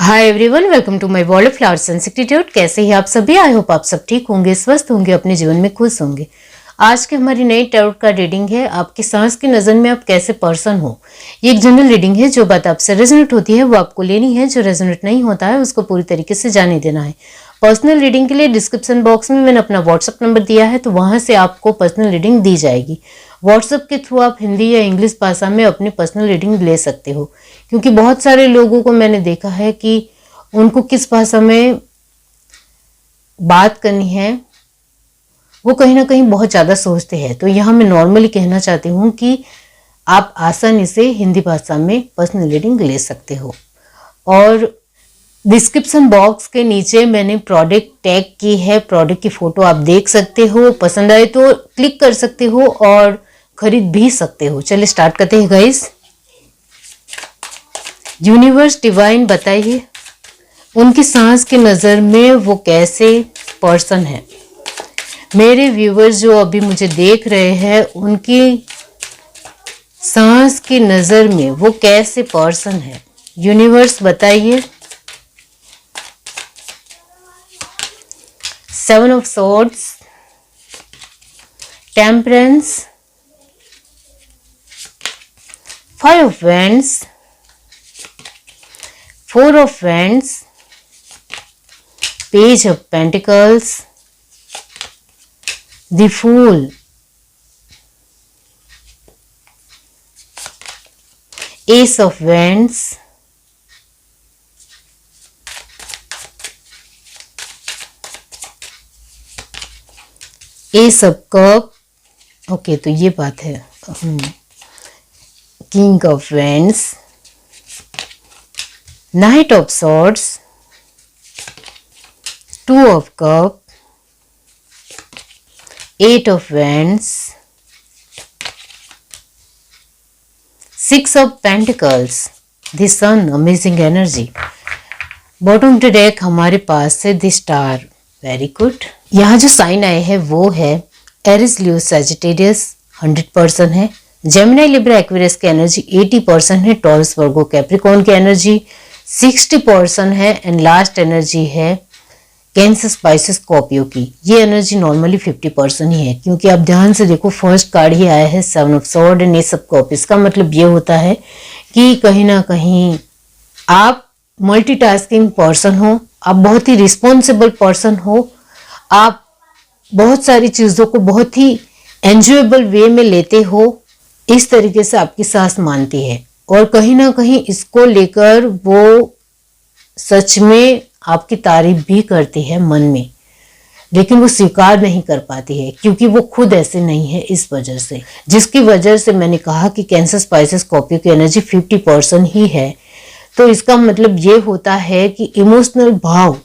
Hi everyone, welcome to my world of flowers and institute. कैसे हैं आप सभी? आई होप आप सब ठीक होंगे, स्वस्थ होंगे, अपने जीवन में खुश होंगे। आज की हमारी नई टैरोट का रीडिंग है आपकी सांस की नज़र में आप कैसे पर्सन हो। ये एक जनरल रीडिंग है। जो बात आपसे रेजोनेट होती है वो आपको लेनी है, जो रेजोनेट नहीं होता है उसको पूरी तरीके से जाने देना है। पर्सनल रीडिंग के लिए डिस्क्रिप्शन बॉक्स में मैंने अपना व्हाट्सअप नंबर दिया है, तो वहां से आपको पर्सनल रीडिंग दी जाएगी। व्हाट्सएप के थ्रू आप हिंदी या इंग्लिश भाषा में अपनी पर्सनल रीडिंग ले सकते हो, क्योंकि बहुत सारे लोगों को मैंने देखा है कि उनको किस भाषा में बात करनी है वो कहीं ना कहीं बहुत ज़्यादा सोचते हैं। तो यहाँ मैं नॉर्मली कहना चाहती हूँ कि आप आसानी से हिंदी भाषा में पर्सनल रीडिंग ले सकते हो। और डिस्क्रिप्शन बॉक्स के नीचे मैंने प्रोडक्ट टैग की है, प्रोडक्ट की फ़ोटो आप देख सकते हो, पसंद आए तो क्लिक कर सकते हो और ख़रीद भी सकते हो। चलिए स्टार्ट करते हैं गाइस। यूनिवर्स डिवाइन बताइए उनकी सांस की नज़र में वो कैसे पर्सन है। मेरे व्यूवर्स जो अभी मुझे देख रहे हैं उनकी सांस की नज़र में वो कैसे पर्सन है। यूनिवर्स बताइए। 7 of swords, temperance, 5 of wands, 4 of wands, Page of Pentacles, the Fool, Ace of Wands, Ace of Cup। Okay, तो ये बात है। King of Wands, Knight of Swords, 2 of Cups, 8 of Wands, 6 of Pentacles, the Sun, amazing energy. Bottom to deck हमारे पास है the star, very good. यहाँ जो sign आए हैं वो है एरिस, लियो, सैजिटेरियस 100% है, जेमिनी, लिब्रा, एक्वेरियस की एनर्जी 80% है, टॉरस, वर्गो, कैप्रिकॉर्न की एनर्जी 60% है एंड लास्ट एनर्जी है कैंसर, स्पाइसेस, स्कॉर्पियो की। ये एनर्जी नॉर्मली 50% ही है, क्योंकि आप ध्यान से देखो फर्स्ट कार्ड ही आया है 7 of sword and S of cup. इसका मतलब ये होता है कि कहीं ना कहीं आप मल्टीटास्किंग पर्सन हो, आप बहुत ही रिस्पॉन्सिबल पर्सन हो, आप बहुत सारी चीज़ों को बहुत ही एंजॉयबल वे में लेते हो। इस तरीके से आपकी सास मानती है और कहीं ना कहीं इसको लेकर वो सच में आपकी तारीफ भी करती है मन में, लेकिन वो स्वीकार नहीं कर पाती है क्योंकि वो खुद ऐसे नहीं है। इस वजह से, जिसकी वजह से मैंने कहा कि कैंसर, स्पाइसेस, स्कॉर्पियो की एनर्जी 50% ही है। तो इसका मतलब ये होता है कि इमोशनल भाव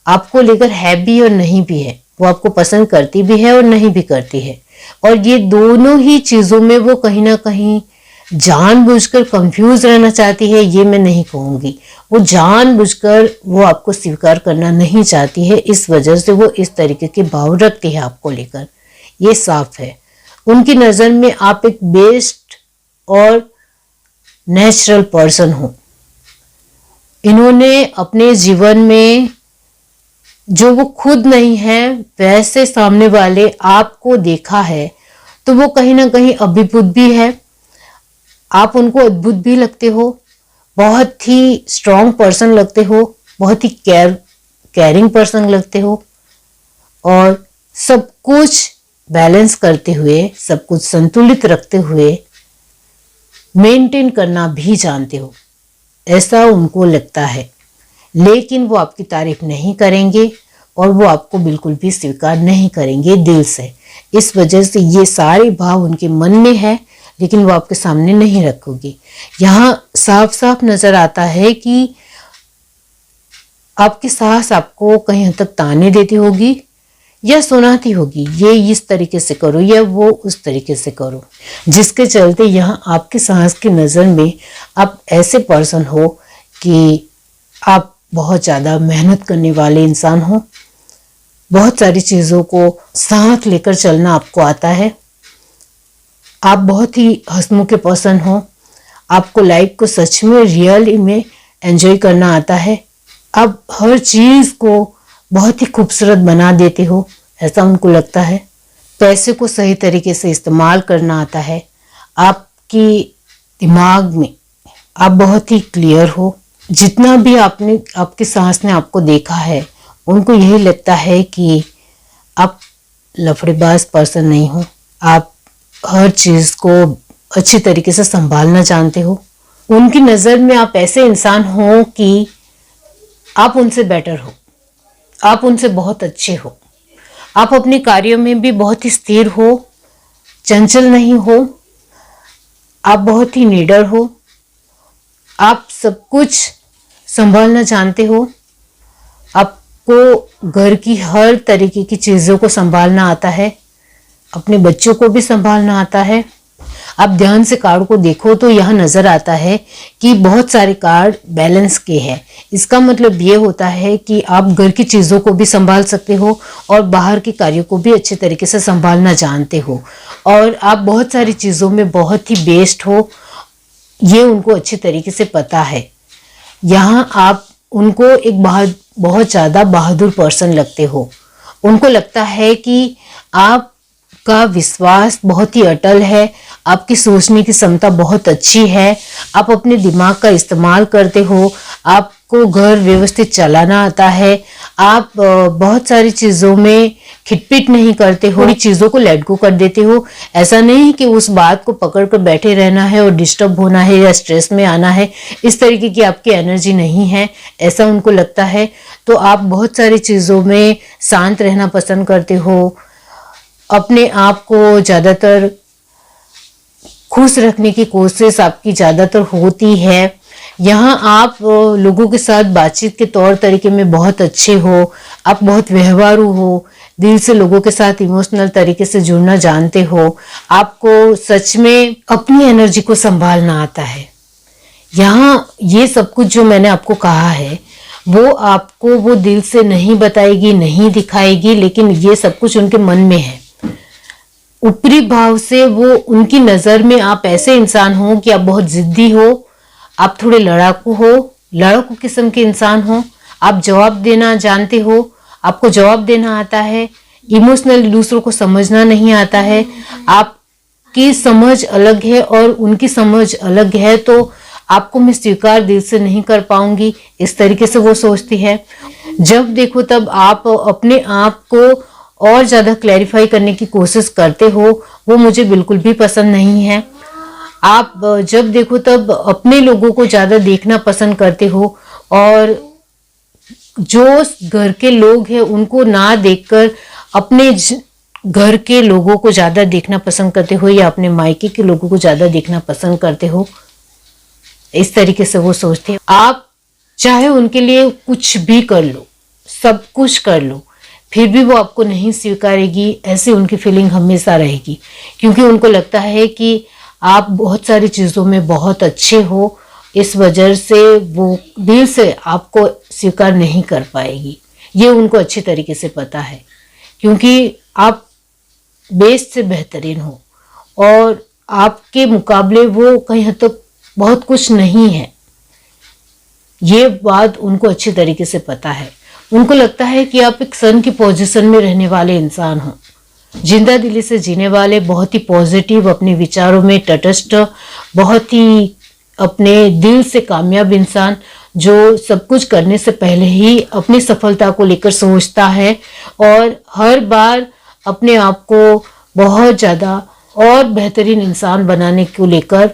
आपको लेकर है भी और नहीं भी है। वो आपको पसंद करती भी है और नहीं भी करती है, और ये दोनों ही चीज़ों में वो कहीं ना कहीं जानबूझकर कंफ्यूज रहना चाहती है। ये मैं नहीं कहूँगी, वो जानबूझकर वो आपको स्वीकार करना नहीं चाहती है। इस वजह से वो इस तरीके के भाव रखती है आपको लेकर। ये साफ है, उनकी नज़र में आप एक बेस्ट और नेचुरल पर्सन हो। इन्होंने अपने जीवन में जो वो खुद नहीं है वैसे सामने वाले आपको देखा है, तो वो कहीं ना कहीं अभिभूत भी है। आप उनको अद्भुत भी लगते हो, बहुत ही स्ट्रॉन्ग पर्सन लगते हो, बहुत ही केयरिंग पर्सन लगते हो, और सब कुछ बैलेंस करते हुए, सब कुछ संतुलित रखते हुए मेंटेन करना भी जानते हो, ऐसा उनको लगता है। लेकिन वो आपकी तारीफ नहीं करेंगे और वो आपको बिल्कुल भी स्वीकार नहीं करेंगे दिल से। इस वजह से ये सारे भाव उनके मन में है, लेकिन वो आपके सामने नहीं रखोगी। यहाँ साफ साफ नजर आता है कि आपकी सास आपको कहीं हद तक ताने देती होगी या सुनाती होगी, ये इस तरीके से करो या वो उस तरीके से करो, जिसके चलते यहाँ आपकी सास की नज़र में आप ऐसे पर्सन हो कि आप बहुत ज़्यादा मेहनत करने वाले इंसान हो, बहुत सारी चीज़ों को साथ लेकर चलना आपको आता है, आप बहुत ही हंसमुख पर्सन हो, आपको लाइफ को सच में रियल में एंजॉय करना आता है, आप हर चीज को बहुत ही खूबसूरत बना देते हो, ऐसा उनको लगता है। पैसे को सही तरीके से इस्तेमाल करना आता है, आपकी दिमाग में आप बहुत ही क्लियर हो। जितना भी आपकी सांस ने आपको देखा है, उनको यही लगता है कि आप लफड़ेबाज पर्सन नहीं हो, आप हर चीज को अच्छी तरीके से संभालना जानते हो। उनकी नज़र में आप ऐसे इंसान हो कि आप उनसे बेटर हो, आप उनसे बहुत अच्छे हो, आप अपने कार्यों में भी बहुत ही स्थिर हो, चंचल नहीं हो, आप बहुत ही निडर हो, आप सब कुछ संभालना जानते हो, आपको घर की हर तरीके की चीज़ों को संभालना आता है, अपने बच्चों को भी संभालना आता है। आप ध्यान से कार्ड को देखो तो यह नजर आता है कि बहुत सारे कार्ड बैलेंस के हैं। इसका मतलब ये होता है कि आप घर की चीज़ों को भी संभाल सकते हो और बाहर के कार्यों को भी अच्छे तरीके से संभालना जानते हो, और आप बहुत सारी चीज़ों में बहुत ही बेस्ट हो, ये उनको अच्छे तरीके से पता है। यहाँ आप उनको एक बहुत ज़्यादा बहादुर पर्सन लगते हो। उनको लगता है कि आपका विश्वास बहुत ही अटल है, आपकी सोचने की क्षमता बहुत अच्छी है, आप अपने दिमाग का इस्तेमाल करते हो, आपको घर व्यवस्थित चलाना आता है, आप बहुत सारी चीज़ों में खिटपिट नहीं करते हो, चीज़ों को लेट गो कर देते हो। ऐसा नहीं कि उस बात को पकड़ कर बैठे रहना है और डिस्टर्ब होना है या स्ट्रेस में आना है, इस तरीके की आपकी एनर्जी नहीं है, ऐसा उनको लगता है। तो आप बहुत सारी चीज़ों में शांत रहना पसंद करते हो, अपने आप को ज़्यादातर खुश रखने की कोशिश आपकी ज़्यादातर होती है। यहाँ आप लोगों के साथ बातचीत के तौर तरीके में बहुत अच्छे हो, आप बहुत व्यवहारू हो, दिल से लोगों के साथ इमोशनल तरीके से जुड़ना जानते हो, आपको सच में अपनी एनर्जी को संभालना आता है। यहाँ ये सब कुछ जो मैंने आपको कहा है वो आपको वो दिल से नहीं बताएगी, नहीं दिखाएगी, लेकिन ये सब कुछ उनके मन में है। ऊपरी भाव से वो उनकी नज़र में आप ऐसे इंसान हो कि आप बहुत जिद्दी हो, आप थोड़े लड़ाकू किस्म के इंसान हो, आप जवाब देना जानते हो, आपको जवाब देना आता है, इमोशनली दूसरों को समझना नहीं आता है, आपकी समझ अलग है और उनकी समझ अलग है, तो आपको मैं स्वीकार दिल से नहीं कर पाऊंगी, इस तरीके से वो सोचती है। जब देखो तब आप अपने आप को और ज़्यादा क्लैरिफाई करने की कोशिश करते हो, वो मुझे बिल्कुल भी पसंद नहीं है। आप जब देखो तब अपने लोगों को ज़्यादा देखना पसंद करते हो और जो घर के लोग हैं उनको ना देखकर अपने घर के लोगों को ज़्यादा देखना पसंद करते हो या अपने मायके के लोगों को ज़्यादा देखना पसंद करते हो, इस तरीके से वो सोचते हैं। आप चाहे उनके लिए कुछ भी कर लो, सब कुछ कर लो, फिर भी वो आपको नहीं स्वीकारेगी, ऐसी उनकी फीलिंग हमेशा रहेगी, क्योंकि उनको लगता है कि आप बहुत सारी चीज़ों में बहुत अच्छे हो, इस वजह से वो दिल से आपको स्वीकार नहीं कर पाएगी। ये उनको अच्छी तरीके से पता है, क्योंकि आप बेस्ट से बेहतरीन हो और आपके मुकाबले वो कहीं हद तक बहुत कुछ नहीं है, ये बात उनको अच्छी तरीके से पता है। उनको लगता है कि आप एक सन की पोजीशन में रहने वाले इंसान हो, जिंदा दिली से जीने वाले, बहुत ही पॉजिटिव, अपने विचारों में तटस्थ, बहुत ही अपने दिल से कामयाब इंसान, जो सब कुछ करने से पहले ही अपनी सफलता को लेकर सोचता है और हर बार अपने आप को बहुत ज़्यादा और बेहतरीन इंसान बनाने को लेकर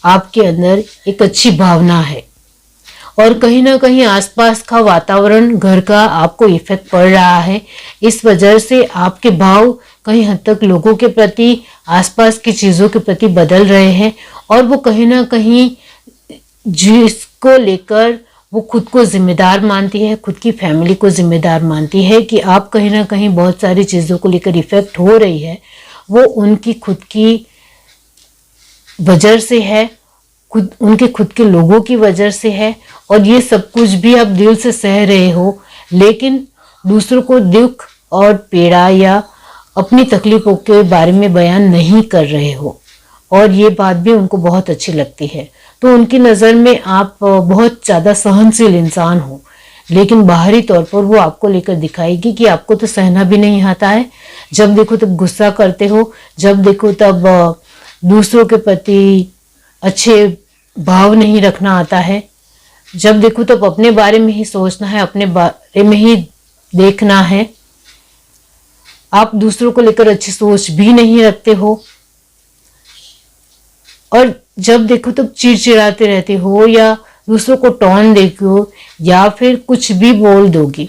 आपके अंदर एक अच्छी भावना है। और कहीं ना कहीं आसपास का वातावरण, घर का आपको इफेक्ट पड़ रहा है, इस वजह से आपके भाव कहीं हद तक लोगों के प्रति, आसपास की चीज़ों के प्रति बदल रहे हैं और वो कहीं ना कहीं जिसको लेकर वो खुद को जिम्मेदार मानती है, खुद की फैमिली को जिम्मेदार मानती है कि आप कहीं ना कहीं बहुत सारी चीज़ों को लेकर इफेक्ट हो रही है, वो उनकी खुद की वजह से है, उनके खुद के लोगों की वजह से है, और ये सब कुछ भी आप दिल से सह रहे हो, लेकिन दूसरों को दुख और पीड़ा या अपनी तकलीफों के बारे में बयान नहीं कर रहे हो, और ये बात भी उनको बहुत अच्छी लगती है। तो उनकी नज़र में आप बहुत ज़्यादा सहनशील इंसान हो, लेकिन बाहरी तौर पर वो आपको लेकर दिखाएगी कि आपको तो सहना भी नहीं आता है। जब देखो तब गुस्सा करते हो, जब देखो तब दूसरों के प्रति अच्छे भाव नहीं रखना आता है, जब देखो तब अपने बारे में ही सोचना है, अपने बारे में ही देखना है। आप दूसरों को लेकर अच्छी सोच भी नहीं रखते हो और जब देखो तब चिड़चिड़ाते रहते हो या दूसरों को टोन देते हो या फिर कुछ भी बोल दोगी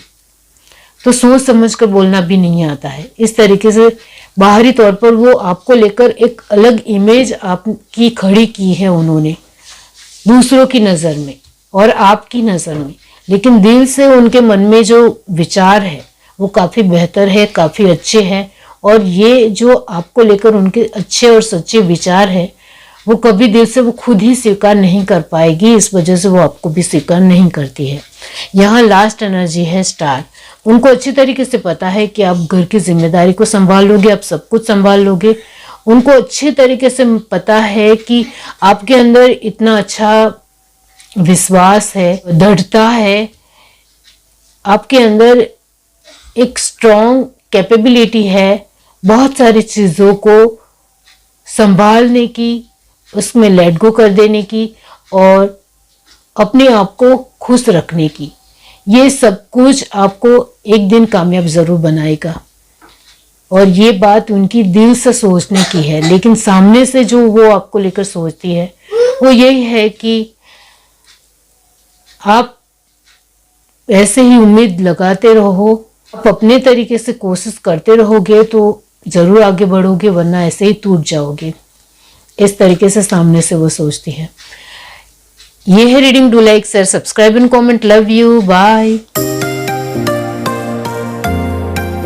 तो सोच समझ कर बोलना भी नहीं आता है। इस तरीके से बाहरी तौर पर वो आपको लेकर एक अलग इमेज आपकी खड़ी की है उन्होंने दूसरों की नज़र में और आपकी नज़र में, लेकिन दिल से उनके मन में जो विचार है वो काफ़ी बेहतर है, काफ़ी अच्छे हैं। और ये जो आपको लेकर उनके अच्छे और सच्चे विचार है वो कभी दिल से वो खुद ही स्वीकार नहीं कर पाएगी, इस वजह से वो आपको भी स्वीकार नहीं करती है। यहाँ लास्ट एनर्जी है स्टार। उनको अच्छी तरीके से पता है कि आप घर की जिम्मेदारी को संभाल लोगे, आप सब कुछ संभाल लोगे। उनको अच्छे तरीके से पता है कि आपके अंदर इतना अच्छा विश्वास है, दृढ़ता है, आपके अंदर एक स्ट्रॉन्ग कैपेबिलिटी है बहुत सारी चीज़ों को संभालने की, उसमें लेट गो कर देने की और अपने आप को खुश रखने की। ये सब कुछ आपको एक दिन कामयाब ज़रूर बनाएगा और ये बात उनकी दिल से सोचने की है। लेकिन सामने से जो वो आपको लेकर सोचती है वो यही है कि आप ऐसे ही उम्मीद लगाते रहो, आप अपने तरीके से कोशिश करते रहोगे तो ज़रूर आगे बढ़ोगे, वरना ऐसे ही टूट जाओगे। इस तरीके से सामने से वो सोचती है। ये है reading. Do like, share, subscribe and comment. Love you, bye.